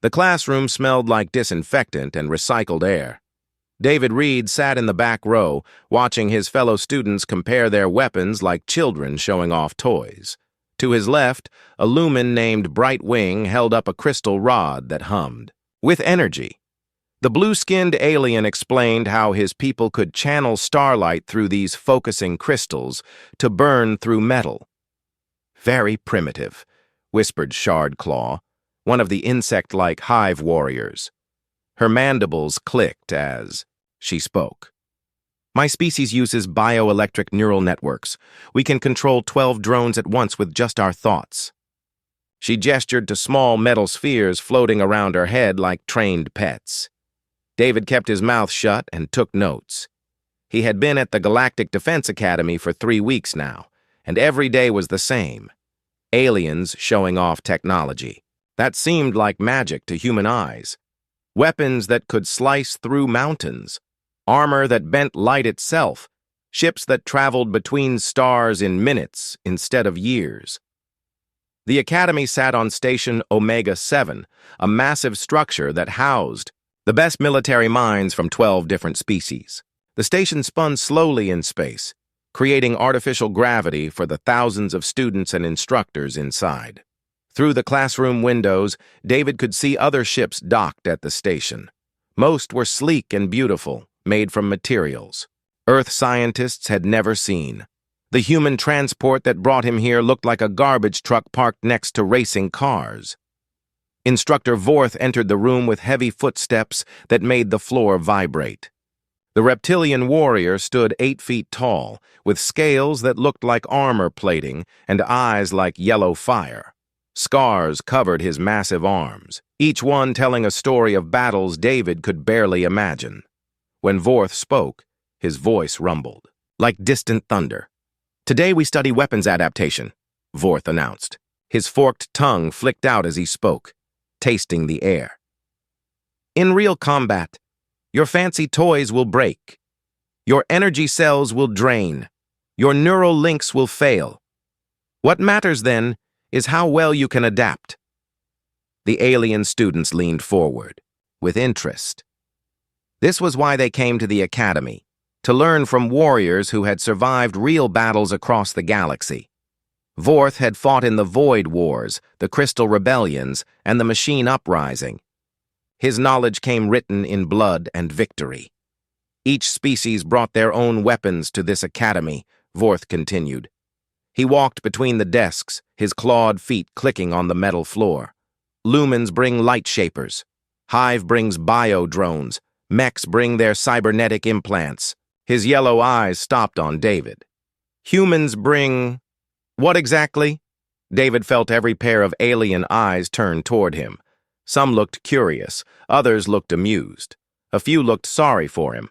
The classroom smelled like disinfectant and recycled air. David Reed sat in the back row, watching his fellow students compare their weapons like children showing off toys. To his left, a lumen named Bright Wing held up a crystal rod that hummed. With energy. The blue-skinned alien explained how his people could channel starlight through these focusing crystals to burn through metal. "Very primitive," whispered Shardclaw, one of the insect-like hive warriors. Her mandibles clicked as she spoke. "My species uses bioelectric neural networks. We can control 12 drones at once with just our thoughts." She gestured to small metal spheres floating around her head like trained pets. David kept his mouth shut and took notes. He had been at the Galactic Defense Academy for 3 weeks now, and every day was the same. Aliens showing off technology. That seemed like magic to human eyes. Weapons that could slice through mountains. Armor that bent light itself. Ships that traveled between stars in minutes instead of years. The Academy sat on Station Omega-7, a massive structure that housed the best military minds from 12 different species. The station spun slowly in space, creating artificial gravity for the thousands of students and instructors inside. Through the classroom windows, David could see other ships docked at the station. Most were sleek and beautiful, made from materials Earth scientists had never seen. The human transport that brought him here looked like a garbage truck parked next to racing cars. Instructor Vorth entered the room with heavy footsteps that made the floor vibrate. The reptilian warrior stood 8 feet tall, with scales that looked like armor plating and eyes like yellow fire. Scars covered his massive arms, each one telling a story of battles David could barely imagine. When Vorth spoke, his voice rumbled, like distant thunder. "Today we study weapons adaptation," Vorth announced. His forked tongue flicked out as he spoke, tasting the air. "In real combat, your fancy toys will break. Your energy cells will drain. Your neural links will fail. What matters then is how well you can adapt." The alien students leaned forward, with interest. This was why they came to the Academy, to learn from warriors who had survived real battles across the galaxy. Vorth had fought in the Void Wars, the Crystal Rebellions, and the Machine Uprising. His knowledge came written in blood and victory. Each species brought their own weapons to this academy, Vorth continued. He walked between the desks, his clawed feet clicking on the metal floor. Lumens bring light shapers. Hive brings bio-drones. Mechs bring their cybernetic implants. His yellow eyes stopped on David. Humans bring... What exactly? David felt every pair of alien eyes turn toward him. Some looked curious, others looked amused. A few looked sorry for him.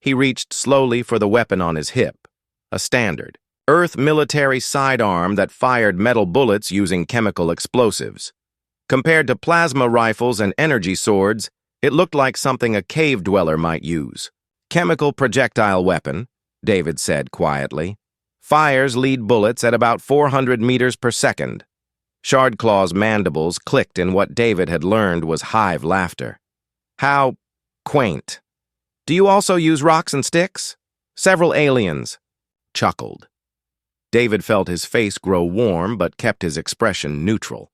He reached slowly for the weapon on his hip. A standard Earth military sidearm that fired metal bullets using chemical explosives. Compared to plasma rifles and energy swords, it looked like something a cave dweller might use. "Chemical projectile weapon," David said quietly. "Fires lead bullets at about 400 meters per second. Shardclaw's mandibles clicked in what David had learned was hive laughter. "How quaint. Do you also use rocks and sticks?" Several aliens chuckled. David felt his face grow warm but kept his expression neutral.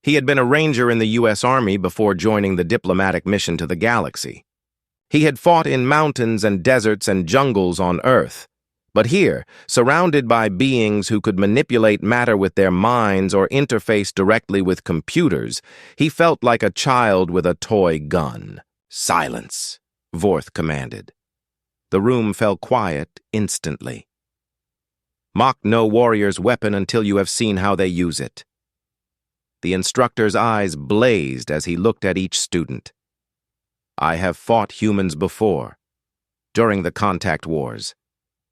He had been a ranger in the U.S. Army before joining the diplomatic mission to the galaxy. He had fought in mountains and deserts and jungles on Earth. But here, surrounded by beings who could manipulate matter with their minds or interface directly with computers, he felt like a child with a toy gun. "Silence," Vorth commanded. The room fell quiet instantly. "Mock no warrior's weapon until you have seen how they use it." The instructor's eyes blazed as he looked at each student. "I have fought humans before, during the contact wars.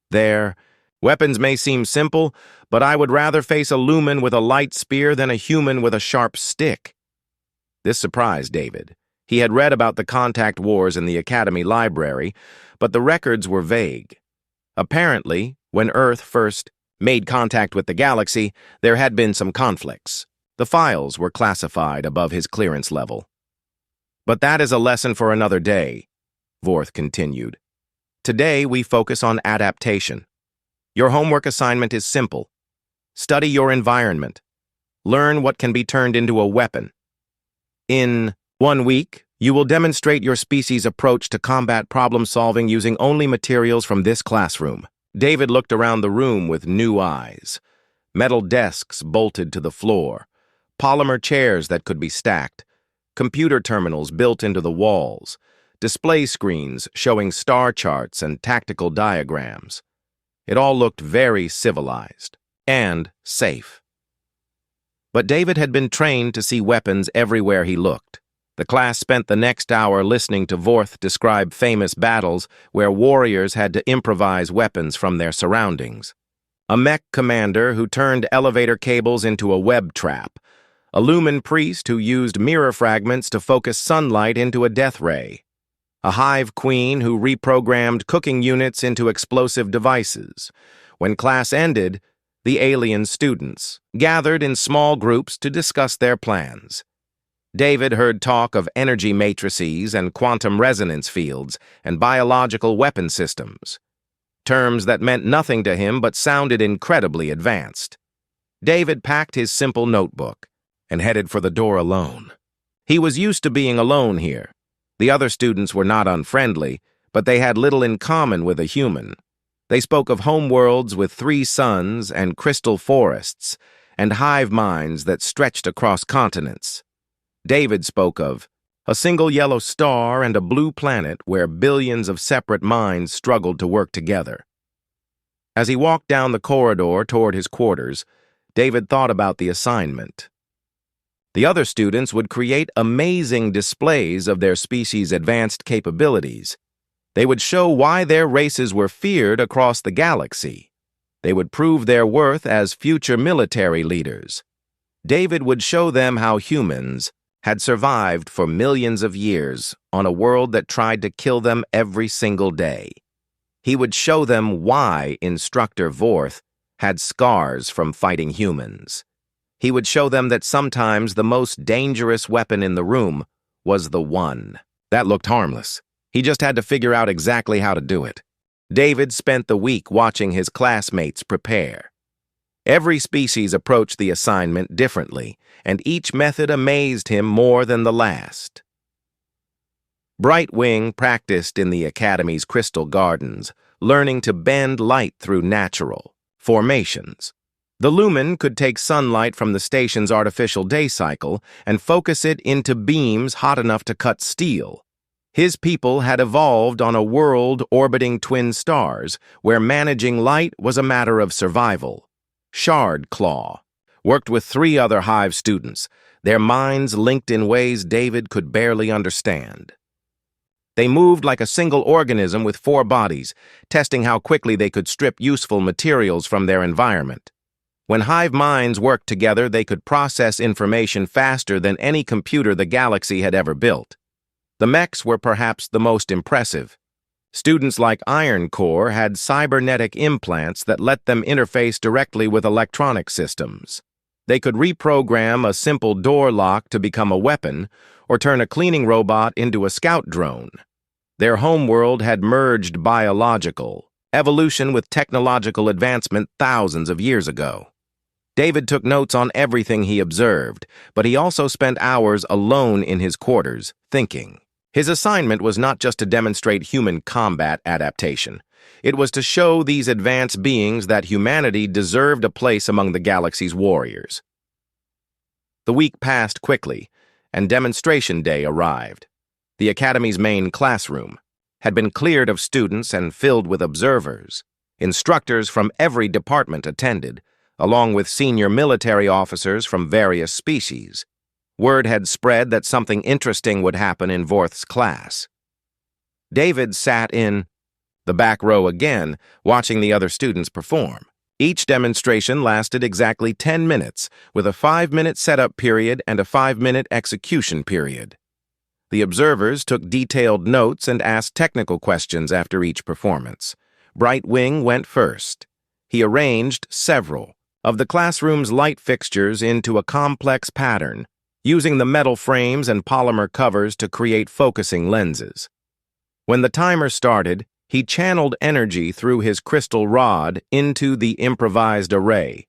Their weapons may seem simple, but I would rather face a lumen with a light spear than a human with a sharp stick." This surprised David. He had read about the contact wars in the Academy library, but the records were vague. Apparently, when Earth first made contact with the galaxy, there had been some conflicts. The files were classified above his clearance level. But that is a lesson for another day, Vorth continued. Today, we focus on adaptation. Your homework assignment is simple. Study your environment. Learn what can be turned into a weapon. In 1 week, you will demonstrate your species' approach to combat problem-solving using only materials from this classroom. David looked around the room with new eyes. Metal desks bolted to the floor, polymer chairs that could be stacked, computer terminals built into the walls, display screens showing star charts and tactical diagrams. It all looked very civilized and safe. But David had been trained to see weapons everywhere he looked. The class spent the next hour listening to Vorth describe famous battles where warriors had to improvise weapons from their surroundings. A mech commander who turned elevator cables into a web trap, a lumen priest who used mirror fragments to focus sunlight into a death ray, a hive queen who reprogrammed cooking units into explosive devices. When class ended, the alien students gathered in small groups to discuss their plans. David heard talk of energy matrices and quantum resonance fields and biological weapon systems, terms that meant nothing to him but sounded incredibly advanced. David packed his simple notebook and headed for the door alone. He was used to being alone here. The other students were not unfriendly, but they had little in common with a human. They spoke of homeworlds with 3 suns and crystal forests, and hive minds that stretched across continents. David spoke of a single yellow star and a blue planet where billions of separate minds struggled to work together. As he walked down the corridor toward his quarters, David thought about the assignment. The other students would create amazing displays of their species' advanced capabilities. They would show why their races were feared across the galaxy. They would prove their worth as future military leaders. David would show them how humans had survived for millions of years on a world that tried to kill them every single day. He would show them why Instructor Vorth had scars from fighting humans. He would show them that sometimes the most dangerous weapon in the room was the one. That looked harmless. He just had to figure out exactly how to do it. David spent the week watching his classmates prepare. Every species approached the assignment differently, and each method amazed him more than the last. Brightwing practiced in the Academy's crystal gardens, learning to bend light through natural formations. The Lumen could take sunlight from the station's artificial day cycle and focus it into beams hot enough to cut steel. His people had evolved on a world orbiting twin stars, where managing light was a matter of survival. Shardclaw worked with 3 other Hive students, their minds linked in ways David could barely understand. They moved like a single organism with 4 bodies, testing how quickly they could strip useful materials from their environment. When hive minds worked together, they could process information faster than any computer the galaxy had ever built. The mechs were perhaps the most impressive. Students like Iron Core had cybernetic implants that let them interface directly with electronic systems. They could reprogram a simple door lock to become a weapon, or turn a cleaning robot into a scout drone. Their homeworld had merged biological evolution with technological advancement thousands of years ago. David took notes on everything he observed, but he also spent hours alone in his quarters, thinking. His assignment was not just to demonstrate human combat adaptation. It was to show these advanced beings that humanity deserved a place among the galaxy's warriors. The week passed quickly, and demonstration day arrived. The Academy's main classroom had been cleared of students and filled with observers. Instructors from every department attended, along with senior military officers from various species. Word had spread that something interesting would happen in Vorth's class. David sat in the back row again, watching the other students perform. Each demonstration lasted exactly 10 minutes, with a 5-minute setup period and a 5-minute execution period. The observers took detailed notes and asked technical questions after each performance. Brightwing went first. He arranged several of the classroom's light fixtures into a complex pattern, using the metal frames and polymer covers to create focusing lenses. When the timer started, he channeled energy through his crystal rod into the improvised array.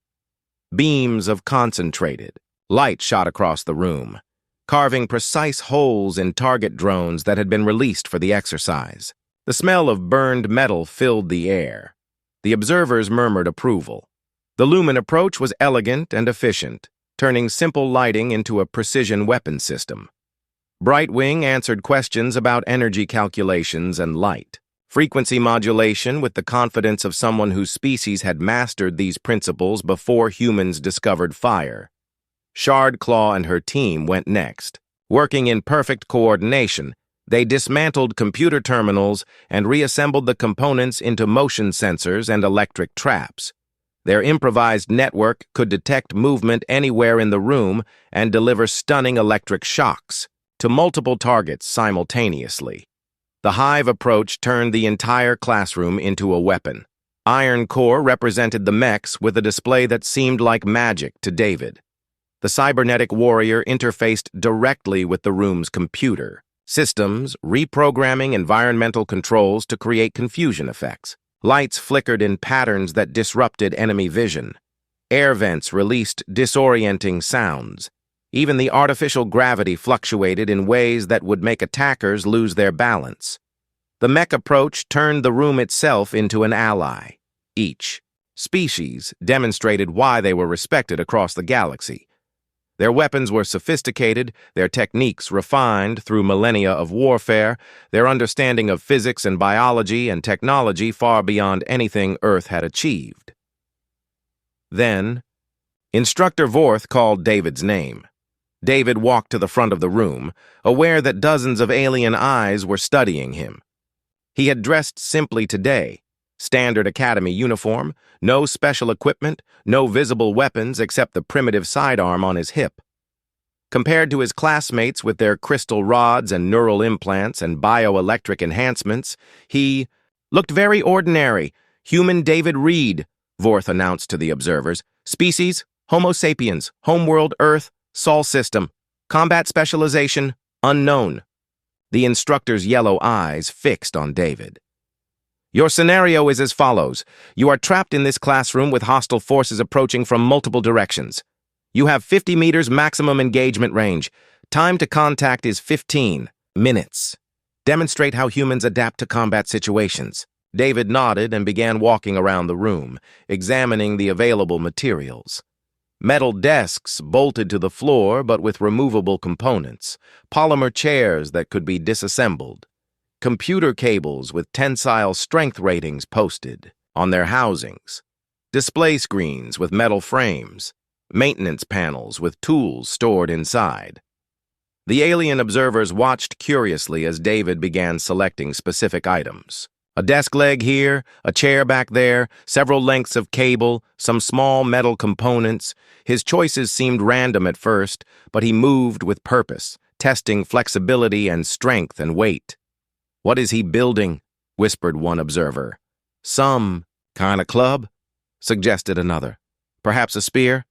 Beams of concentrated light shot across the room, carving precise holes in target drones that had been released for the exercise. The smell of burned metal filled the air. The observers murmured approval. The Lumen approach was elegant and efficient, turning simple lighting into a precision weapon system. Brightwing answered questions about energy calculations and light, frequency modulation with the confidence of someone whose species had mastered these principles before humans discovered fire. Shardclaw and her team went next. Working in perfect coordination, they dismantled computer terminals and reassembled the components into motion sensors and electric traps. Their improvised network could detect movement anywhere in the room and deliver stunning electric shocks to multiple targets simultaneously. The Hive approach turned the entire classroom into a weapon. Iron Core represented the mechs with a display that seemed like magic to David. The cybernetic warrior interfaced directly with the room's computer systems, reprogramming environmental controls to create confusion effects. Lights flickered in patterns that disrupted enemy vision. Air vents released disorienting sounds. Even the artificial gravity fluctuated in ways that would make attackers lose their balance. The mech approach turned the room itself into an ally. Each species demonstrated why they were respected across the galaxy. Their weapons were sophisticated, their techniques refined through millennia of warfare, their understanding of physics and biology and technology far beyond anything Earth had achieved. Then, Instructor Vorth called David's name. David walked to the front of the room, aware that dozens of alien eyes were studying him. He had dressed simply today. Standard academy uniform, no special equipment, no visible weapons except the primitive sidearm on his hip. Compared to his classmates with their crystal rods and neural implants and bioelectric enhancements, he looked very ordinary. Human David Reed, Vorth announced to the observers. Species, Homo sapiens, homeworld Earth, Sol system. Combat specialization, unknown. The instructor's yellow eyes fixed on David. Your scenario is as follows. You are trapped in this classroom with hostile forces approaching from multiple directions. You have 50 meters maximum engagement range. Time to contact is 15 minutes. Demonstrate how humans adapt to combat situations. David nodded and began walking around the room, examining the available materials. Metal desks bolted to the floor but with removable components, polymer chairs that could be disassembled, computer cables with tensile strength ratings posted on their housings, display screens with metal frames, maintenance panels with tools stored inside. The alien observers watched curiously as David began selecting specific items. A desk leg here, a chair back there, several lengths of cable, some small metal components. His choices seemed random at first, but he moved with purpose, testing flexibility and strength and weight. What is he building? Whispered one observer. Some kind of club? Suggested another. Perhaps a spear?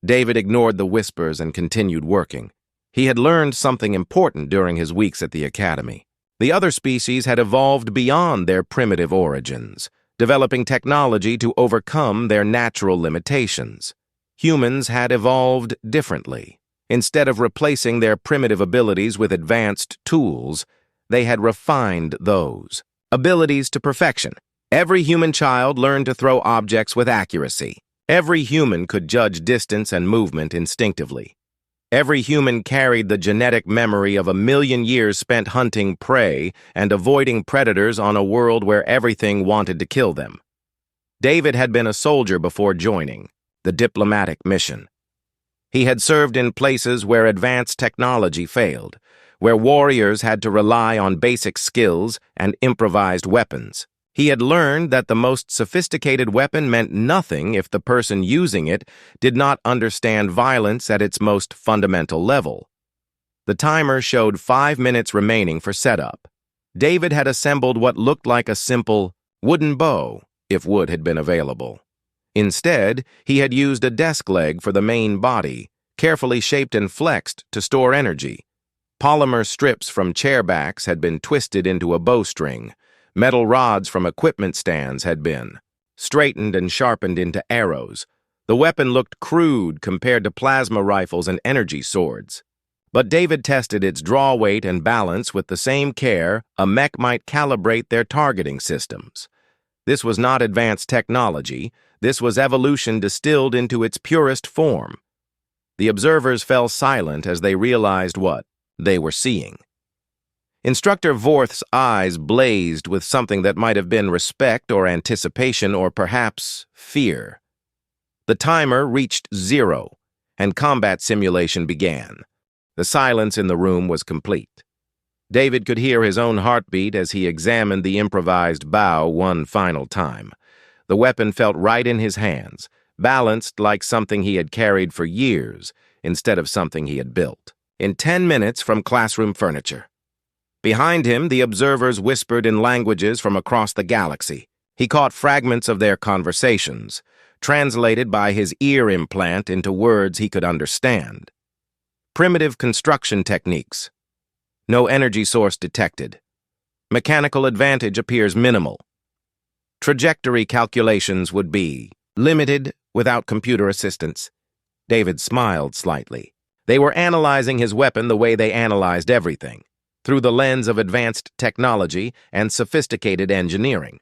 David ignored the whispers and continued working. He had learned something important during his weeks at the academy. The other species had evolved beyond their primitive origins, developing technology to overcome their natural limitations. Humans had evolved differently. Instead of replacing their primitive abilities with advanced tools, they had refined those abilities to perfection. Every human child learned to throw objects with accuracy. Every human could judge distance and movement instinctively. Every human carried the genetic memory of 1,000,000 years spent hunting prey and avoiding predators on a world where everything wanted to kill them. David had been a soldier before joining the diplomatic mission. He had served in places where advanced technology failed, where warriors had to rely on basic skills and improvised weapons. He had learned that the most sophisticated weapon meant nothing if the person using it did not understand violence at its most fundamental level. The timer showed 5 minutes remaining for setup. David had assembled what looked like a simple wooden bow, if wood had been available. Instead, he had used a desk leg for the main body, carefully shaped and flexed to store energy. Polymer strips from chair backs had been twisted into a bowstring. Metal rods from equipment stands had been straightened and sharpened into arrows. The weapon looked crude compared to plasma rifles and energy swords. But David tested its draw weight and balance with the same care a mech might calibrate their targeting systems. This was not advanced technology. This was evolution distilled into its purest form. The observers fell silent as they realized what they were seeing. Instructor Vorth's eyes blazed with something that might have been respect or anticipation or perhaps fear. The timer reached 0, and combat simulation began. The silence in the room was complete. David could hear his own heartbeat as he examined the improvised bow one final time. The weapon felt right in his hands, balanced like something he had carried for years instead of something he had built. In 10 minutes from classroom furniture. Behind him, the observers whispered in languages from across the galaxy. He caught fragments of their conversations, translated by his ear implant into words he could understand. Primitive construction techniques. No energy source detected. Mechanical advantage appears minimal. Trajectory calculations would be limited without computer assistance. David smiled slightly. They were analyzing his weapon the way they analyzed everything, through the lens of advanced technology and sophisticated engineering.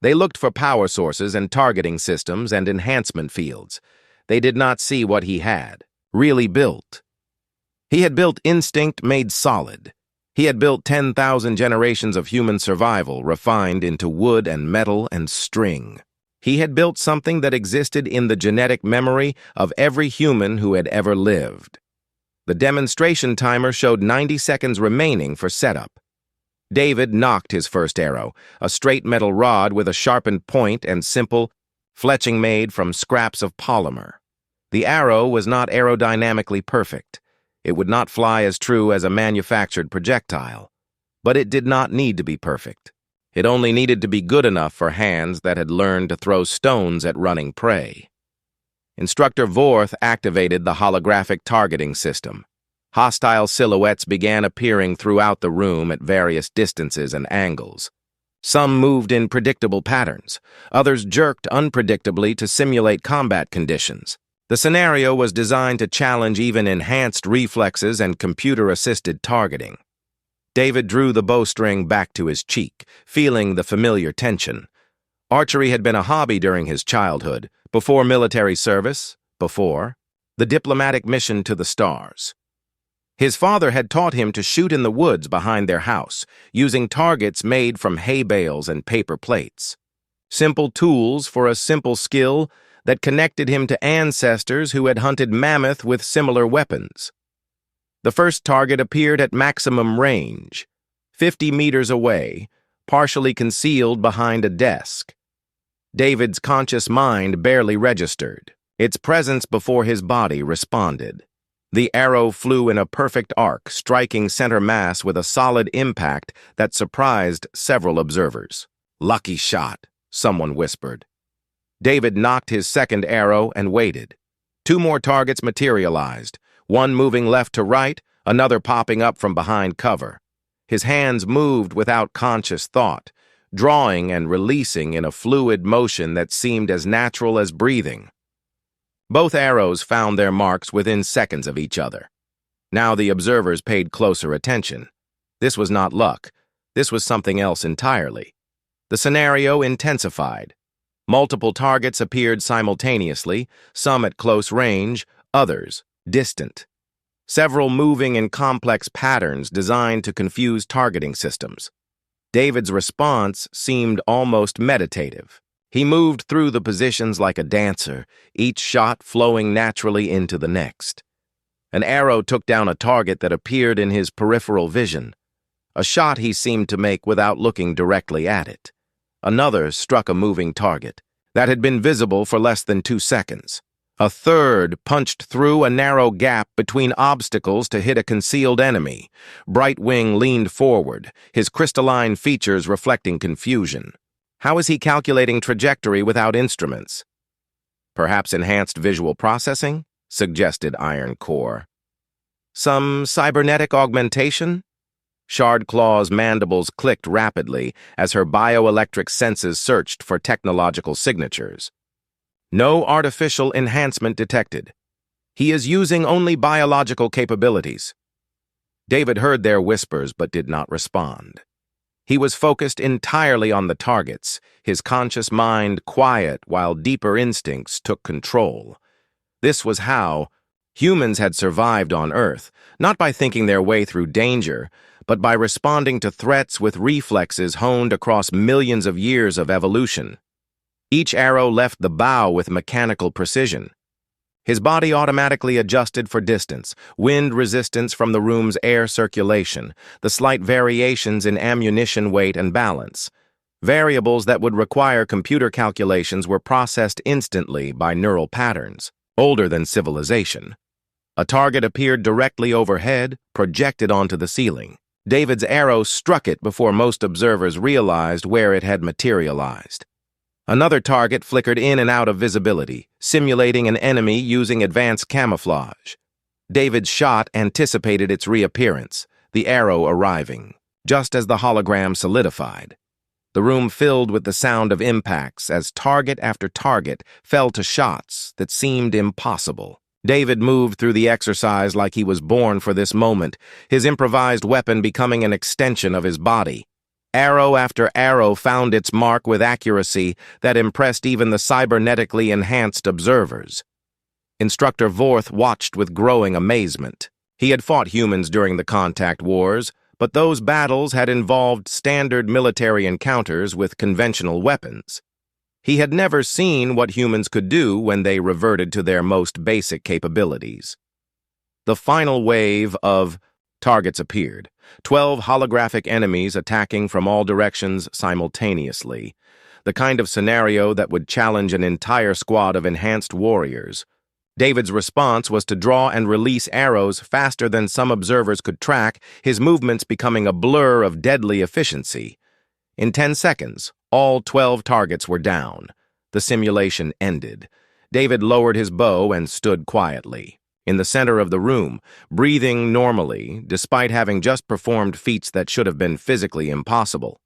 They looked for power sources and targeting systems and enhancement fields. They did not see what he had really built. He had built instinct made solid. He had built 10,000 generations of human survival refined into wood and metal and string. He had built something that existed in the genetic memory of every human who had ever lived. The demonstration timer showed 90 seconds remaining for setup. David knocked his first arrow, a straight metal rod with a sharpened point and simple fletching made from scraps of polymer. The arrow was not aerodynamically perfect. It would not fly as true as a manufactured projectile. But it did not need to be perfect. It only needed to be good enough for hands that had learned to throw stones at running prey. Instructor Vorth activated the holographic targeting system. Hostile silhouettes began appearing throughout the room at various distances and angles. Some moved in predictable patterns. Others jerked unpredictably to simulate combat conditions. The scenario was designed to challenge even enhanced reflexes and computer-assisted targeting. David drew the bowstring back to his cheek, feeling the familiar tension. Archery had been a hobby during his childhood, before military service, before the diplomatic mission to the stars. His father had taught him to shoot in the woods behind their house, using targets made from hay bales and paper plates. Simple tools for a simple skill that connected him to ancestors who had hunted mammoth with similar weapons. The first target appeared at maximum range, 50 meters away, partially concealed behind a desk. David's conscious mind barely registered. Its presence before his body responded. The arrow flew in a perfect arc, striking center mass with a solid impact that surprised several observers. "Lucky shot," someone whispered. David knocked his second arrow and waited. 2 more targets materialized, one moving left to right, another popping up from behind cover. His hands moved without conscious thought, drawing and releasing in a fluid motion that seemed as natural as breathing. Both arrows found their marks within seconds of each other. Now the observers paid closer attention. This was not luck. This was something else entirely. The scenario intensified. Multiple targets appeared simultaneously, some at close range, others distant. Several moving in complex patterns designed to confuse targeting systems. David's response seemed almost meditative. He moved through the positions like a dancer, each shot flowing naturally into the next. An arrow took down a target that appeared in his peripheral vision. A shot he seemed to make without looking directly at it. Another struck a moving target that had been visible for less than 2 seconds. A third punched through a narrow gap between obstacles to hit a concealed enemy. Brightwing leaned forward, his crystalline features reflecting confusion. How is he calculating trajectory without instruments? Perhaps enhanced visual processing? suggested Iron Core. Some cybernetic augmentation? Shard Claw's mandibles clicked rapidly as her bioelectric senses searched for technological signatures. No artificial enhancement detected. He is using only biological capabilities. David heard their whispers but did not respond. He was focused entirely on the targets, his conscious mind quiet while deeper instincts took control. This was how humans had survived on Earth, not by thinking their way through danger, but by responding to threats with reflexes honed across millions of years of evolution. Each arrow left the bow with mechanical precision. His body automatically adjusted for distance, wind resistance from the room's air circulation, the slight variations in ammunition weight and balance. Variables that would require computer calculations were processed instantly by neural patterns, older than civilization. A target appeared directly overhead, projected onto the ceiling. David's arrow struck it before most observers realized where it had materialized. Another target flickered in and out of visibility, simulating an enemy using advanced camouflage. David's shot anticipated its reappearance, the arrow arriving, just as the hologram solidified. The room filled with the sound of impacts as target after target fell to shots that seemed impossible. David moved through the exercise like he was born for this moment, his improvised weapon becoming an extension of his body. Arrow after arrow found its mark with accuracy that impressed even the cybernetically enhanced observers. Instructor Vorth watched with growing amazement. He had fought humans during the contact wars, but those battles had involved standard military encounters with conventional weapons. He had never seen what humans could do when they reverted to their most basic capabilities. The final wave of targets appeared, 12 holographic enemies attacking from all directions simultaneously, the kind of scenario that would challenge an entire squad of enhanced warriors. David's response was to draw and release arrows faster than some observers could track, his movements becoming a blur of deadly efficiency. In 10 seconds, all 12 targets were down. The simulation ended. David lowered his bow and stood quietly, in the center of the room, breathing normally, despite having just performed feats that should have been physically impossible.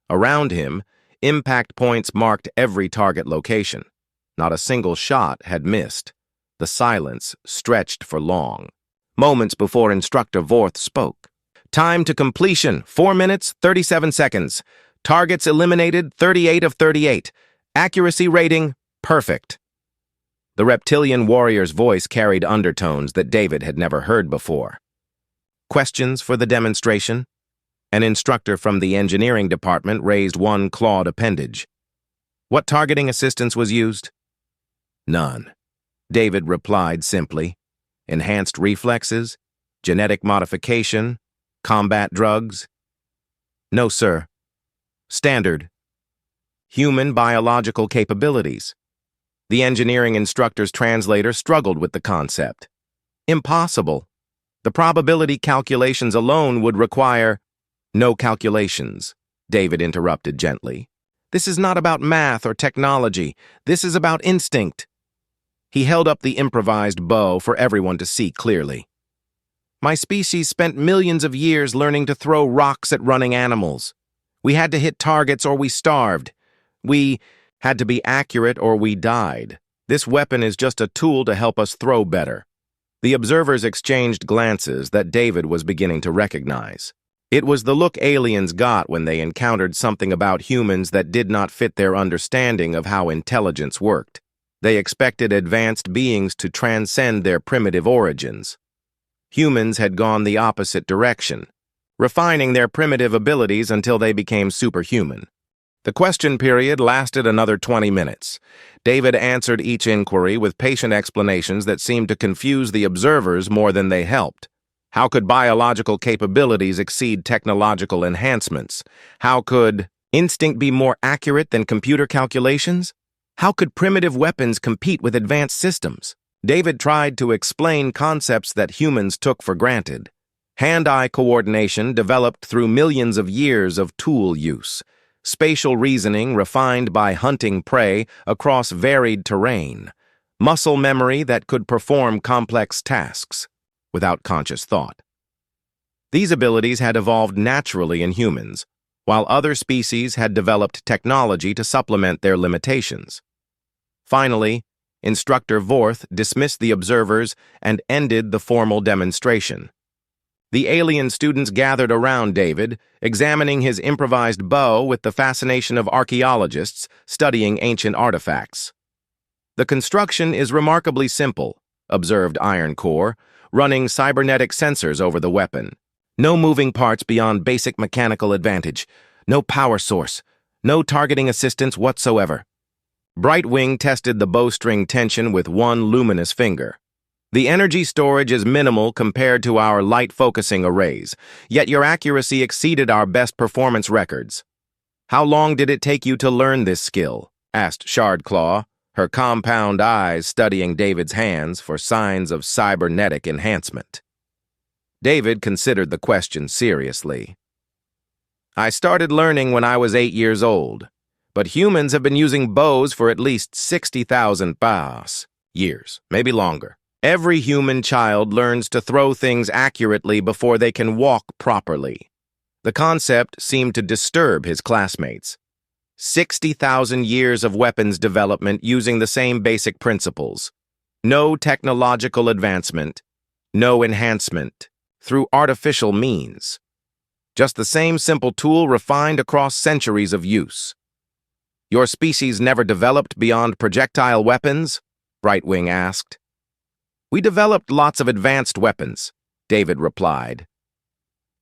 Around him, impact points marked every target location. Not a single shot had missed. The silence stretched for long. Moments before Instructor Vorth spoke. Time to completion, 4 minutes, 37 seconds. Targets eliminated, 38 of 38. Accuracy rating, perfect. The reptilian warrior's voice carried undertones that David had never heard before. Questions for the demonstration? An instructor from the engineering department raised one clawed appendage. What targeting assistance was used? None. David replied simply. Enhanced reflexes? Genetic modification? Combat drugs? No, sir. Standard. Human biological capabilities. The engineering instructor's translator struggled with the concept. Impossible. The probability calculations alone would require... No calculations, David interrupted gently. This is not about math or technology. This is about instinct. He held up the improvised bow for everyone to see clearly. My species spent millions of years learning to throw rocks at running animals. We had to hit targets or we starved. We had to be accurate or we died. This weapon is just a tool to help us throw better. The observers exchanged glances that David was beginning to recognize. It was the look aliens got when they encountered something about humans that did not fit their understanding of how intelligence worked. They expected advanced beings to transcend their primitive origins. Humans had gone the opposite direction, refining their primitive abilities until they became superhuman. The question period lasted another 20 minutes. David answered each inquiry with patient explanations that seemed to confuse the observers more than they helped. How could biological capabilities exceed technological enhancements? How could instinct be more accurate than computer calculations? How could primitive weapons compete with advanced systems? David tried to explain concepts that humans took for granted. Hand-eye coordination developed through millions of years of tool use. Spatial reasoning refined by hunting prey across varied terrain. muscle memory that could perform complex tasks without conscious thought. These abilities had evolved naturally in humans, while other species had developed technology to supplement their limitations. Finally, Instructor Vorth dismissed the observers and ended the formal demonstration. The alien students gathered around David, examining his improvised bow with the fascination of archaeologists studying ancient artifacts. "The construction is remarkably simple," observed Iron Core, running cybernetic sensors over the weapon. "No moving parts beyond basic mechanical advantage, no power source, no targeting assistance whatsoever." Brightwing tested the bowstring tension with one luminous finger. "The energy storage is minimal compared to our light-focusing arrays, yet your accuracy exceeded our best performance records." "How long did it take you to learn this skill?" asked Shardclaw, her compound eyes studying David's hands for signs of cybernetic enhancement. David considered the question seriously. "I started learning when I was 8 years old, but humans have been using bows for at least 60,000 years, maybe longer. Every human child learns to throw things accurately before they can walk properly." The concept seemed to disturb his classmates. 60,000 years of weapons development using the same basic principles. No technological advancement, no enhancement, through artificial means. Just the same simple tool refined across centuries of use. "Your species never developed beyond projectile weapons?" Brightwing asked. "We developed lots of advanced weapons," David replied.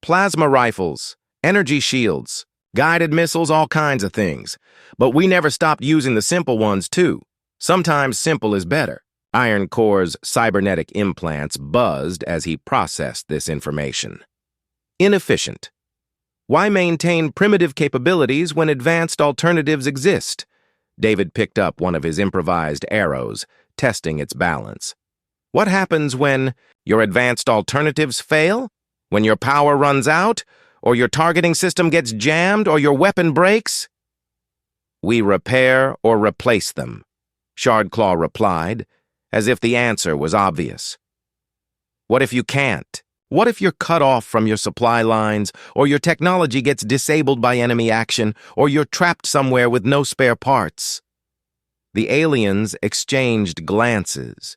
"Plasma rifles, energy shields, guided missiles, all kinds of things. But we never stopped using the simple ones, too. Sometimes simple is better." Iron Core's cybernetic implants buzzed as he processed this information. "Inefficient. Why maintain primitive capabilities when advanced alternatives exist?" David picked up one of his improvised arrows, testing its balance. "What happens when your advanced alternatives fail? When your power runs out? Or your targeting system gets jammed? Or your weapon breaks?" "We repair or replace them," Shardclaw replied, as if the answer was obvious. "What if you can't? What if you're cut off from your supply lines, or your technology gets disabled by enemy action, or you're trapped somewhere with no spare parts?" The aliens exchanged glances.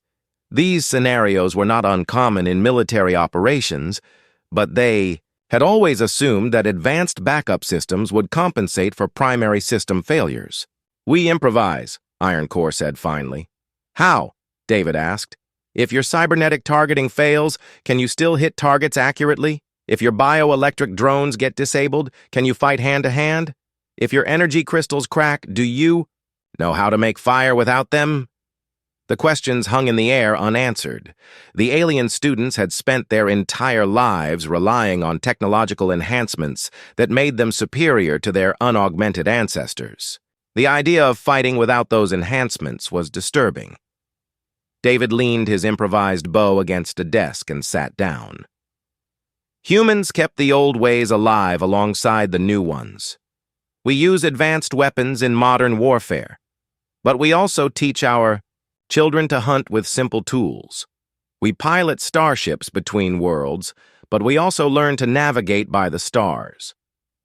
These scenarios were not uncommon in military operations, but they had always assumed that advanced backup systems would compensate for primary system failures. "We improvise," Iron Core said finally. "How?" David asked. "If your cybernetic targeting fails, can you still hit targets accurately? If your bioelectric drones get disabled, can you fight hand-to-hand? If your energy crystals crack, do you know how to make fire without them?" The questions hung in the air unanswered. The alien students had spent their entire lives relying on technological enhancements that made them superior to their unaugmented ancestors. The idea of fighting without those enhancements was disturbing. David leaned his improvised bow against a desk and sat down. "Humans kept the old ways alive alongside the new ones. We use advanced weapons in modern warfare, but we also teach our children to hunt with simple tools. We pilot starships between worlds, but we also learn to navigate by the stars.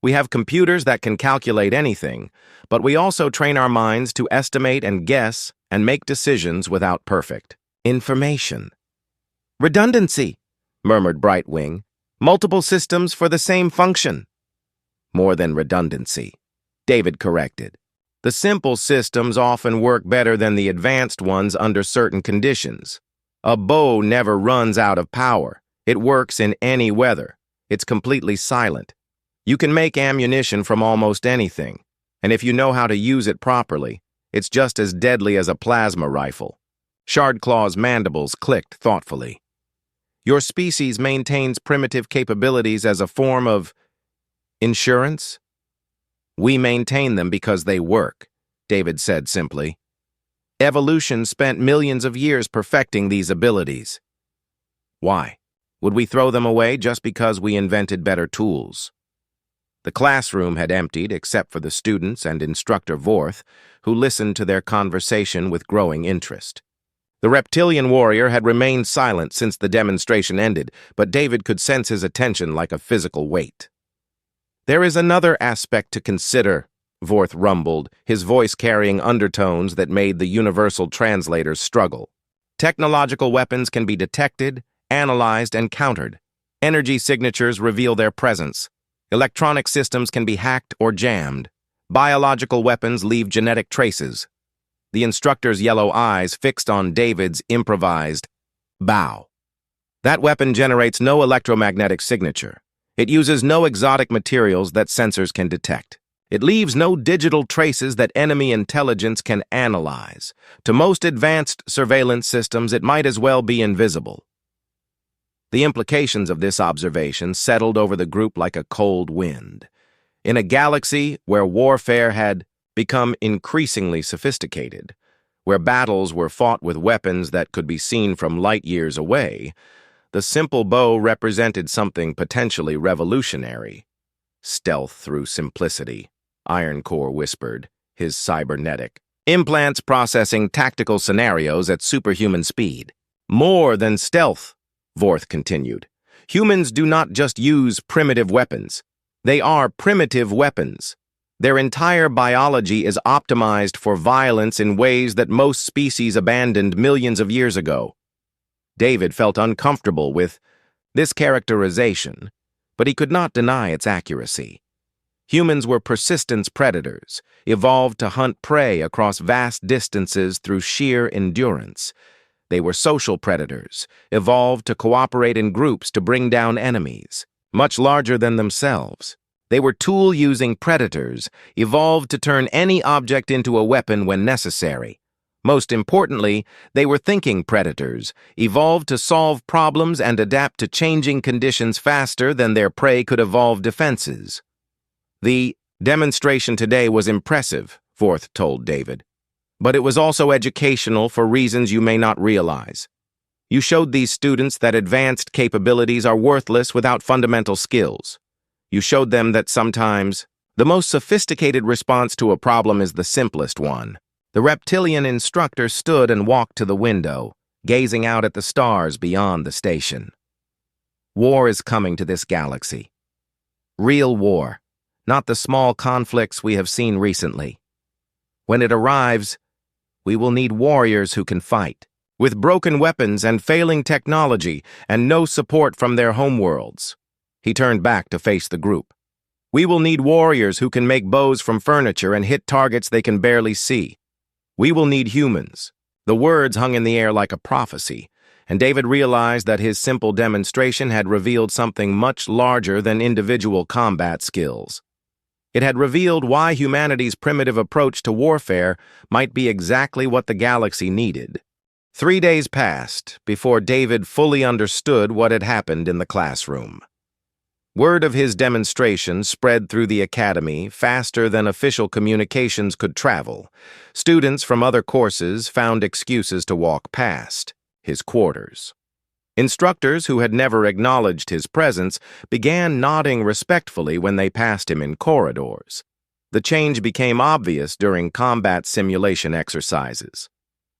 We have computers that can calculate anything, but we also train our minds to estimate and guess and make decisions without perfect information." "Redundancy," murmured Brightwing. "Multiple systems for the same function." "More than redundancy," David corrected. "The simple systems often work better than the advanced ones under certain conditions. A bow never runs out of power. It works in any weather. It's completely silent. You can make ammunition from almost anything, and if you know how to use it properly, it's just as deadly as a plasma rifle." Shardclaw's mandibles clicked thoughtfully. "Your species maintains primitive capabilities as a form of insurance?" "We maintain them because they work," David said simply. "Evolution spent millions of years perfecting these abilities." "Why? Would we throw them away just because we invented better tools?" The classroom had emptied except for the students and Instructor Vorth, who listened to their conversation with growing interest. The reptilian warrior had remained silent since the demonstration ended, but David could sense his attention like a physical weight. "There is another aspect to consider," Vorth rumbled, his voice carrying undertones that made the universal translators struggle. "Technological weapons can be detected, analyzed, and countered. Energy signatures reveal their presence. Electronic systems can be hacked or jammed. Biological weapons leave genetic traces." The instructor's yellow eyes fixed on David's improvised bow. "That weapon generates no electromagnetic signature. It uses no exotic materials that sensors can detect. It leaves no digital traces that enemy intelligence can analyze. To most advanced surveillance systems, it might as well be invisible." The implications of this observation settled over the group like a cold wind. In a galaxy where warfare had become increasingly sophisticated, where battles were fought with weapons that could be seen from light years away, the simple bow represented something potentially revolutionary. "Stealth through simplicity," Ironcore whispered, his cybernetic implants processing tactical scenarios at superhuman speed. "More than stealth," Vorth continued. "Humans do not just use primitive weapons. They are primitive weapons. Their entire biology is optimized for violence in ways that most species abandoned millions of years ago." David felt uncomfortable with this characterization, but he could not deny its accuracy. Humans were persistence predators, evolved to hunt prey across vast distances through sheer endurance. They were social predators, evolved to cooperate in groups to bring down enemies, much larger than themselves. They were tool-using predators, evolved to turn any object into a weapon when necessary. Most importantly, they were thinking predators, evolved to solve problems and adapt to changing conditions faster than their prey could evolve defenses. "The demonstration today was impressive," Vorth told David. "But it was also educational for reasons you may not realize. You showed these students that advanced capabilities are worthless without fundamental skills. You showed them that sometimes the most sophisticated response to a problem is the simplest one." The reptilian instructor stood and walked to the window, gazing out at the stars beyond the station. "War is coming to this galaxy. Real war, not the small conflicts we have seen recently. When it arrives, we will need warriors who can fight, with broken weapons and failing technology and no support from their homeworlds." He turned back to face the group. "We will need warriors who can make bows from furniture and hit targets they can barely see. We will need humans." The words hung in the air like a prophecy, and David realized that his simple demonstration had revealed something much larger than individual combat skills. It had revealed why humanity's primitive approach to warfare might be exactly what the galaxy needed. 3 days passed before David fully understood what had happened in the classroom. Word of his demonstration spread through the academy faster than official communications could travel. Students from other courses found excuses to walk past his quarters. Instructors who had never acknowledged his presence began nodding respectfully when they passed him in corridors. The change became obvious during combat simulation exercises.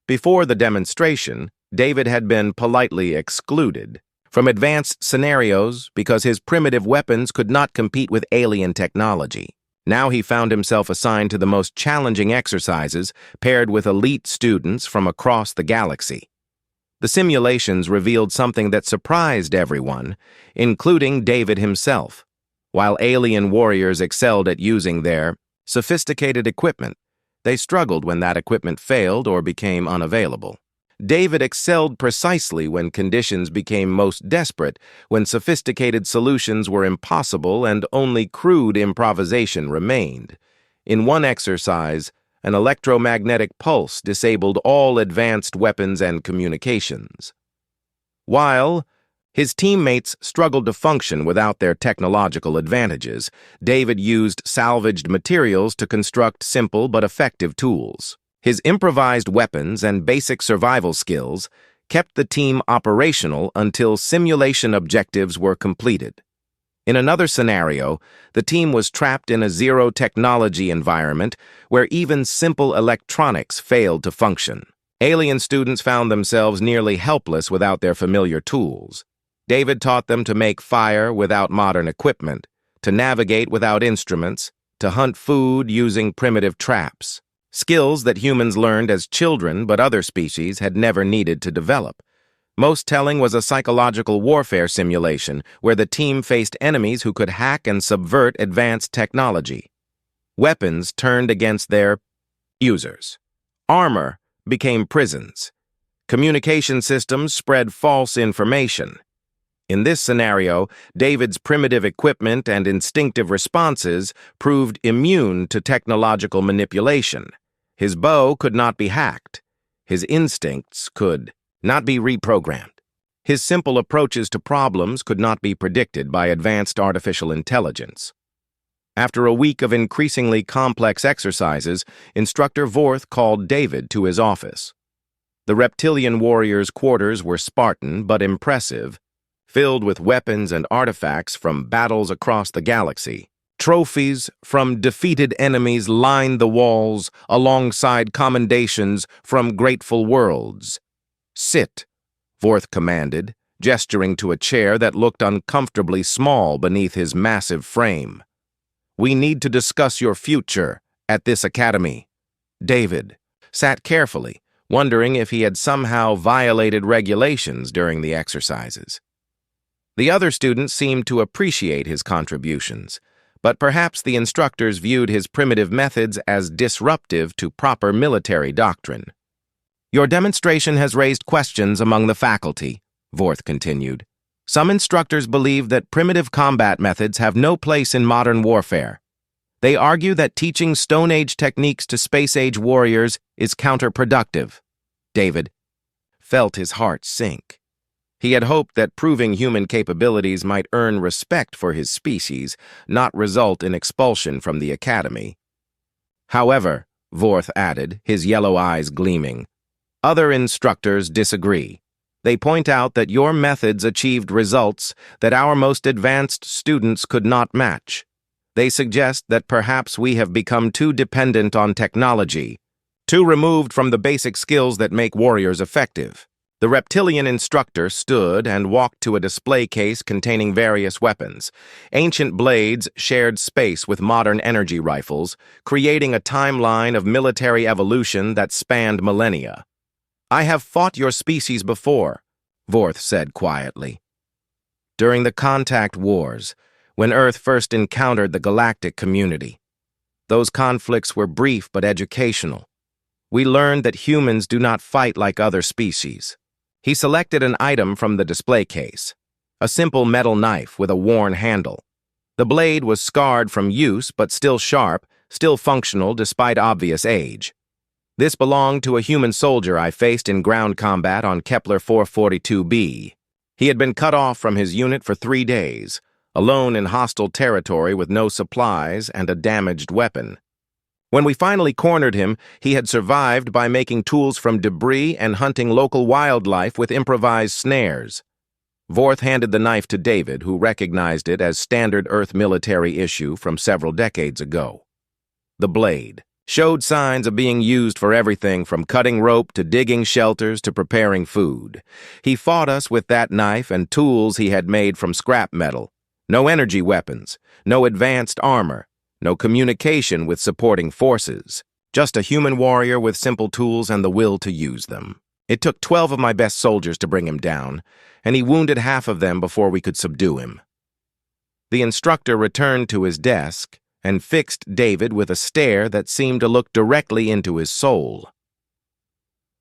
Before the demonstration, David had been politely excluded from advanced scenarios because his primitive weapons could not compete with alien technology. Now he found himself assigned to the most challenging exercises, paired with elite students from across the galaxy. The simulations revealed something that surprised everyone, including David himself. While alien warriors excelled at using their sophisticated equipment, they struggled when that equipment failed or became unavailable. David excelled precisely when conditions became most desperate, when sophisticated solutions were impossible and only crude improvisation remained. In one exercise, an electromagnetic pulse disabled all advanced weapons and communications. While his teammates struggled to function without their technological advantages, David used salvaged materials to construct simple but effective tools. His improvised weapons and basic survival skills kept the team operational until simulation objectives were completed. In another scenario, the team was trapped in a zero-technology environment where even simple electronics failed to function. Alien students found themselves nearly helpless without their familiar tools. David taught them to make fire without modern equipment, to navigate without instruments, to hunt food using primitive traps. Skills that humans learned as children but other species had never needed to develop. Most telling was a psychological warfare simulation where the team faced enemies who could hack and subvert advanced technology. Weapons turned against their users. Armor became prisons. Communication systems spread false information. In this scenario, David's primitive equipment and instinctive responses proved immune to technological manipulation. His bow could not be hacked. His instincts could not be reprogrammed. His simple approaches to problems could not be predicted by advanced artificial intelligence. After a week of increasingly complex exercises, Instructor Vorth called David to his office. The reptilian warrior's quarters were Spartan but impressive, filled with weapons and artifacts from battles across the galaxy. Trophies from defeated enemies lined the walls alongside commendations from grateful worlds. "Sit," Vorth commanded, gesturing to a chair that looked uncomfortably small beneath his massive frame. "We need to discuss your future at this academy." David sat carefully, wondering if he had somehow violated regulations during the exercises. The other students seemed to appreciate his contributions, but perhaps the instructors viewed his primitive methods as disruptive to proper military doctrine. "Your demonstration has raised questions among the faculty," Vorth continued. "Some instructors believe that primitive combat methods have no place in modern warfare. They argue that teaching Stone Age techniques to Space Age warriors is counterproductive." David felt his heart sink. He had hoped that proving human capabilities might earn respect for his species, not result in expulsion from the academy. "However," Vorth added, his yellow eyes gleaming, "other instructors disagree. They point out that your methods achieved results that our most advanced students could not match. They suggest that perhaps we have become too dependent on technology, too removed from the basic skills that make warriors effective." The reptilian instructor stood and walked to a display case containing various weapons. Ancient blades shared space with modern energy rifles, creating a timeline of military evolution that spanned millennia. "I have fought your species before," Vorth said quietly. "During the Contact Wars, when Earth first encountered the galactic community. Those conflicts were brief but educational. We learned that humans do not fight like other species." He selected an item from the display case, a simple metal knife with a worn handle. The blade was scarred from use but still sharp, still functional despite obvious age. "This belonged to a human soldier I faced in ground combat on Kepler 442b. He had been cut off from his unit for 3 days, alone in hostile territory with no supplies and a damaged weapon. When we finally cornered him, he had survived by making tools from debris and hunting local wildlife with improvised snares." Vorth handed the knife to David, who recognized it as standard Earth military issue from several decades ago. The blade showed signs of being used for everything from cutting rope to digging shelters to preparing food. He fought us with that knife and tools he had made from scrap metal. No energy weapons, no advanced armor, no communication with supporting forces, just a human warrior with simple tools and the will to use them. It took 12 of my best soldiers to bring him down, and he wounded half of them before we could subdue him. The instructor returned to his desk and fixed David with a stare that seemed to look directly into his soul.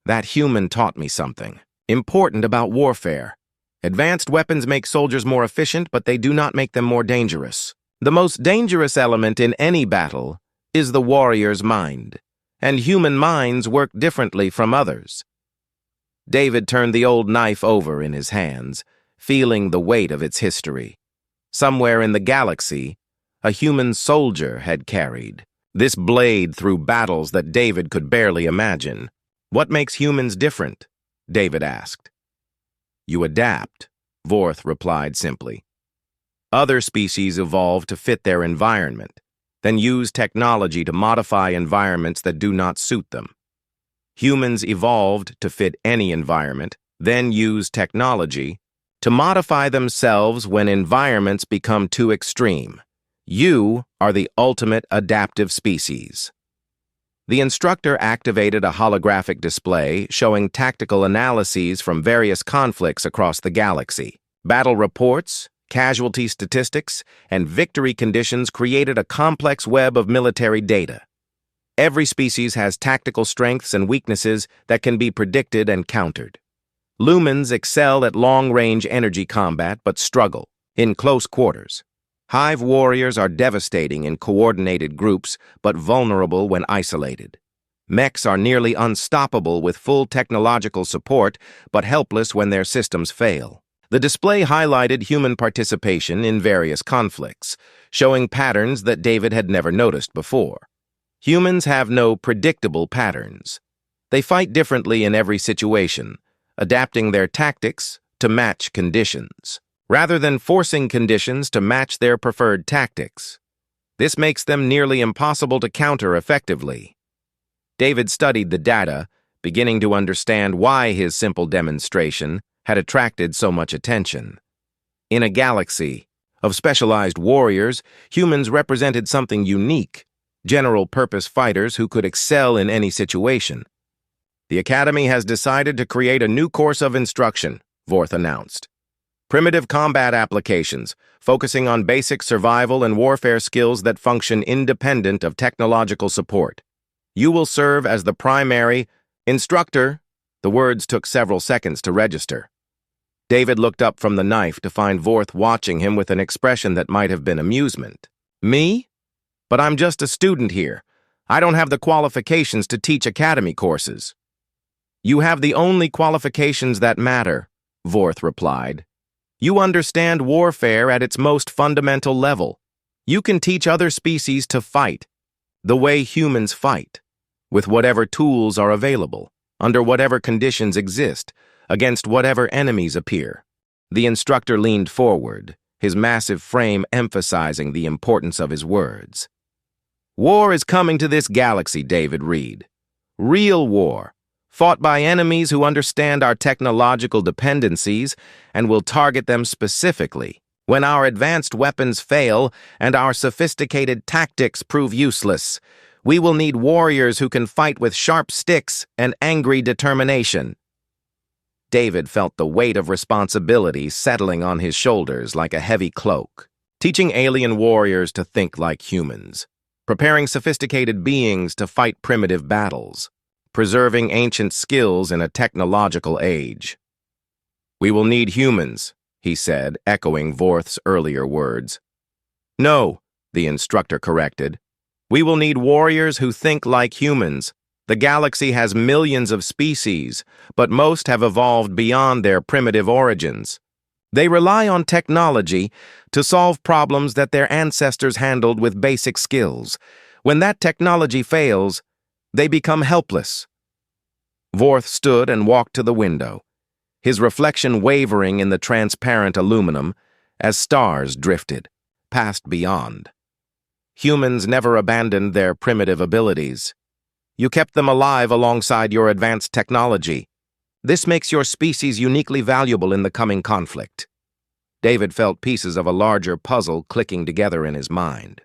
"That human taught me something important about warfare. Advanced weapons make soldiers more efficient, but they do not make them more dangerous. The most dangerous element in any battle is the warrior's mind, and human minds work differently from others." David turned the old knife over in his hands, feeling the weight of its history. Somewhere in the galaxy, a human soldier had carried this blade through battles that David could barely imagine. "What makes humans different?" David asked. "You adapt," Vorth replied simply. "Other species evolve to fit their environment, then use technology to modify environments that do not suit them. Humans evolved to fit any environment, then use technology to modify themselves when environments become too extreme. You are the ultimate adaptive species. The instructor activated a holographic display showing tactical analyses from various conflicts across the galaxy. Battle reports, casualty statistics, and victory conditions created a complex web of military data. Every species has tactical strengths and weaknesses that can be predicted and countered. Lumens excel at long-range energy combat but struggle in close quarters. Hive warriors are devastating in coordinated groups but vulnerable when isolated. Mechs are nearly unstoppable with full technological support but helpless when their systems fail. The display highlighted human participation in various conflicts, showing patterns that David had never noticed before. Humans have no predictable patterns. They fight differently in every situation, adapting their tactics to match conditions, rather than forcing conditions to match their preferred tactics. This makes them nearly impossible to counter effectively. David studied the data, beginning to understand why his simple demonstration had attracted so much attention. In a galaxy of specialized warriors, humans represented something unique, general-purpose fighters who could excel in any situation. The Academy has decided to create a new course of instruction, Vorth announced. Primitive combat applications, focusing on basic survival and warfare skills that function independent of technological support. You will serve as the primary instructor. The words took several seconds to register. David looked up from the knife to find Vorth watching him with an expression that might have been amusement. Me? But I'm just a student here. I don't have the qualifications to teach academy courses. You have the only qualifications that matter, Vorth replied. You understand warfare at its most fundamental level. You can teach other species to fight, the way humans fight, with whatever tools are available, under whatever conditions exist, against whatever enemies appear. The instructor leaned forward, his massive frame emphasizing the importance of his words. War is coming to this galaxy, David Reed. Real war, fought by enemies who understand our technological dependencies and will target them specifically. When our advanced weapons fail and our sophisticated tactics prove useless, we will need warriors who can fight with sharp sticks and angry determination. David felt the weight of responsibility settling on his shoulders like a heavy cloak. Teaching alien warriors to think like humans, preparing sophisticated beings to fight primitive battles, preserving ancient skills in a technological age. We will need humans, he said, echoing Vorth's earlier words. No, the instructor corrected. We will need warriors who think like humans. The galaxy has millions of species, but most have evolved beyond their primitive origins. They rely on technology to solve problems that their ancestors handled with basic skills. When that technology fails, they become helpless. Vorth stood and walked to the window, his reflection wavering in the transparent aluminum as stars drifted past beyond. Humans never abandoned their primitive abilities. You kept them alive alongside your advanced technology. This makes your species uniquely valuable in the coming conflict. David felt pieces of a larger puzzle clicking together in his mind.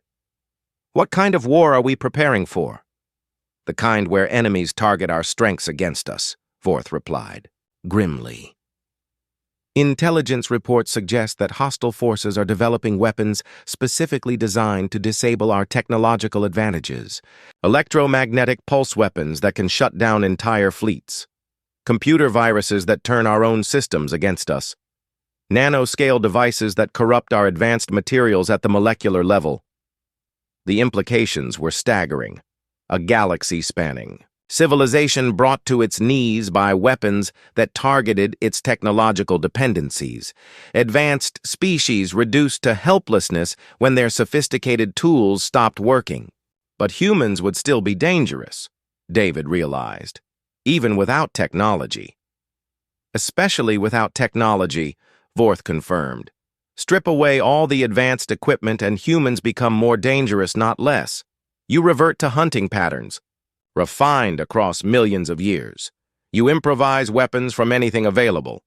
What kind of war are we preparing for? The kind where enemies target our strengths against us, Vorth replied, grimly. Intelligence reports suggest that hostile forces are developing weapons specifically designed to disable our technological advantages. Electromagnetic pulse weapons that can shut down entire fleets. Computer viruses that turn our own systems against us. Nanoscale devices that corrupt our advanced materials at the molecular level. The implications were staggering. A galaxy spanning. Civilization brought to its knees by weapons that targeted its technological dependencies. Advanced species reduced to helplessness when their sophisticated tools stopped working. But humans would still be dangerous, David realized, even without technology. Especially without technology, Vorth confirmed. Strip away all the advanced equipment and humans become more dangerous, not less. You revert to hunting patterns. refined across millions of years. You improvise weapons from anything available.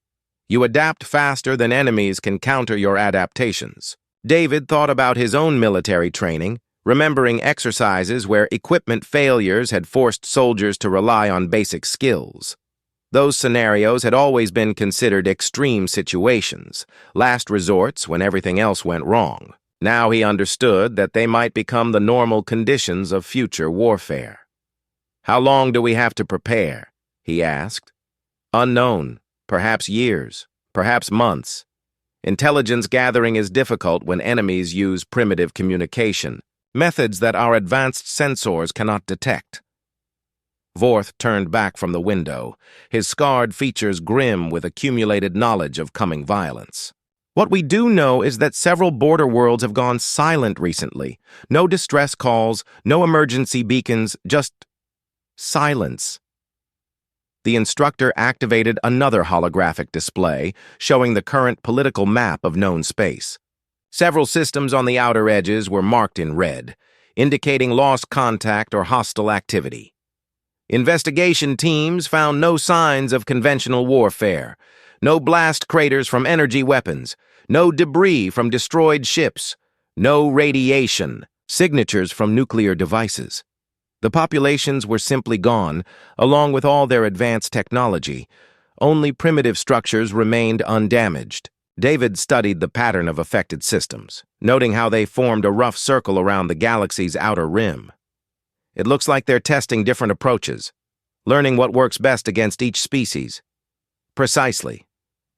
You adapt faster than enemies can counter your adaptations. David thought about his own military training, remembering exercises where equipment failures had forced soldiers to rely on basic skills. Those scenarios had always been considered extreme situations, last resorts when everything else went wrong. Now he understood that they might become the normal conditions of future warfare. "How long do we have to prepare?" he asked. "Unknown. Perhaps years, perhaps months. Intelligence gathering is difficult when enemies use primitive communication, methods that our advanced sensors cannot detect." Vorth turned back from the window, his scarred features grim with accumulated knowledge of coming violence. "What we do know is that several border worlds have gone silent recently. No distress calls, no emergency beacons, just silence." The instructor activated another holographic display, showing the current political map of known space. Several systems on the outer edges were marked in red, indicating lost contact or hostile activity. Investigation teams found no signs of conventional warfare, no blast craters from energy weapons, no debris from destroyed ships, no radiation signatures from nuclear devices. The populations were simply gone, along with all their advanced technology. Only primitive structures remained undamaged. David studied the pattern of affected systems, noting how they formed a rough circle around the galaxy's outer rim. "It looks like they're testing different approaches, learning what works best against each species." "Precisely.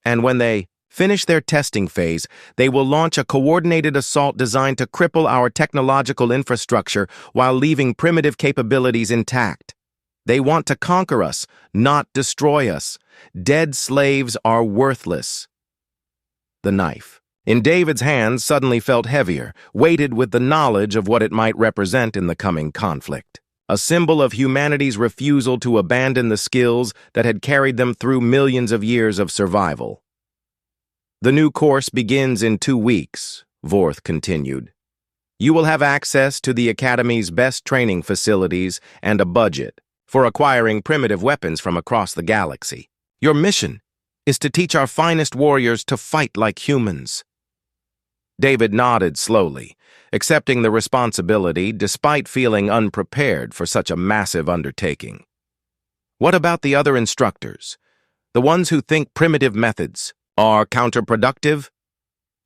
And when they finish their testing phase, they will launch a coordinated assault designed to cripple our technological infrastructure while leaving primitive capabilities intact. They want to conquer us, not destroy us. Dead slaves are worthless." The knife in David's hands suddenly felt heavier, weighted with the knowledge of what it might represent in the coming conflict. A symbol of humanity's refusal to abandon the skills that had carried them through millions of years of survival. "The new course begins in 2 weeks, Vorth continued. "You will have access to the Academy's best training facilities and a budget for acquiring primitive weapons from across the galaxy. Your mission is to teach our finest warriors to fight like humans." David nodded slowly, accepting the responsibility despite feeling unprepared for such a massive undertaking. "What about the other instructors? The ones who think primitive methods are counterproductive?"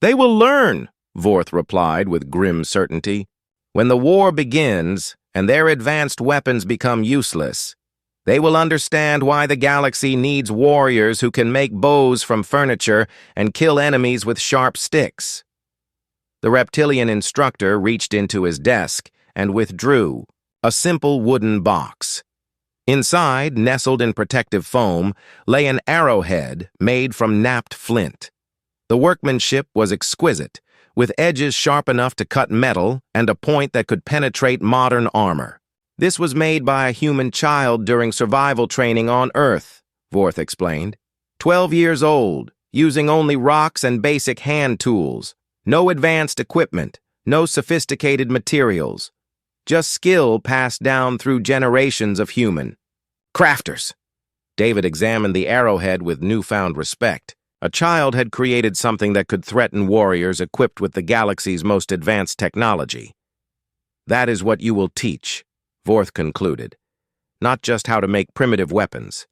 "They will learn," Vorth replied with grim certainty. "When the war begins and their advanced weapons become useless, they will understand why the galaxy needs warriors who can make bows from furniture and kill enemies with sharp sticks." The reptilian instructor reached into his desk and withdrew a simple wooden box. Inside, nestled in protective foam, lay an arrowhead made from napped flint. The workmanship was exquisite, with edges sharp enough to cut metal and a point that could penetrate modern armor. "This was made by a human child during survival training on Earth," Vorth explained. 12 years old, using only rocks and basic hand tools. No advanced equipment, no sophisticated materials. Just skill passed down through generations of human crafters." David examined the arrowhead with newfound respect. A child had created something that could threaten warriors equipped with the galaxy's most advanced technology. "That is what you will teach," Vorth concluded. "Not just how to make primitive weapons,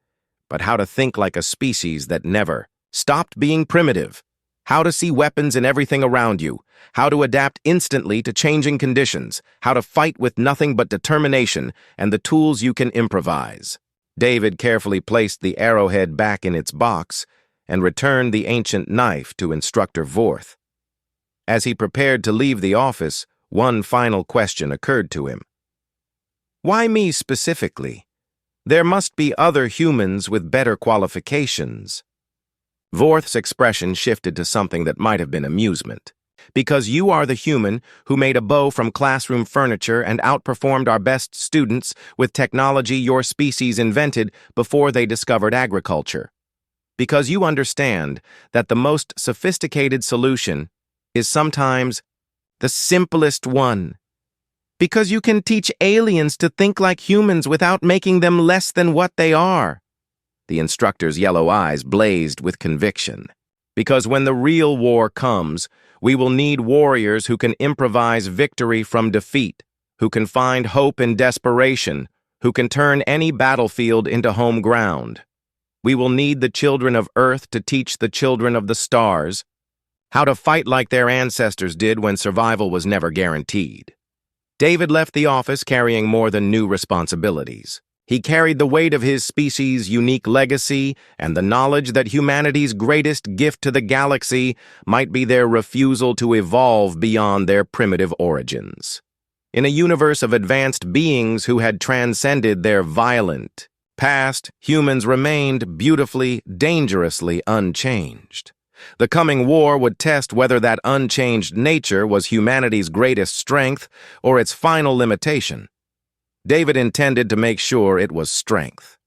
but how to think like a species that never stopped being primitive. How to see weapons in everything around you, how to adapt instantly to changing conditions, how to fight with nothing but determination and the tools you can improvise." David carefully placed the arrowhead back in its box and returned the ancient knife to Instructor Vorth. As he prepared to leave the office, one final question occurred to him. "Why me specifically? There must be other humans with better qualifications." Vorth's expression shifted to something that might have been amusement. "Because you are the human who made a bow from classroom furniture and outperformed our best students with technology your species invented before they discovered agriculture. Because you understand that the most sophisticated solution is sometimes the simplest one. Because you can teach aliens to think like humans without making them less than what they are. The instructor's yellow eyes blazed with conviction. Because when the real war comes, we will need warriors who can improvise victory from defeat, who can find hope in desperation, who can turn any battlefield into home ground. We will need the children of Earth to teach the children of the stars how to fight like their ancestors did when survival was never guaranteed. David left the office carrying more than new responsibilities. He carried the weight of his species' unique legacy and the knowledge that humanity's greatest gift to the galaxy might be their refusal to evolve beyond their primitive origins. In a universe of advanced beings who had transcended their violent past, humans remained beautifully, dangerously unchanged. The coming war would test whether that unchanged nature was humanity's greatest strength or its final limitation. David intended to make sure it was strength.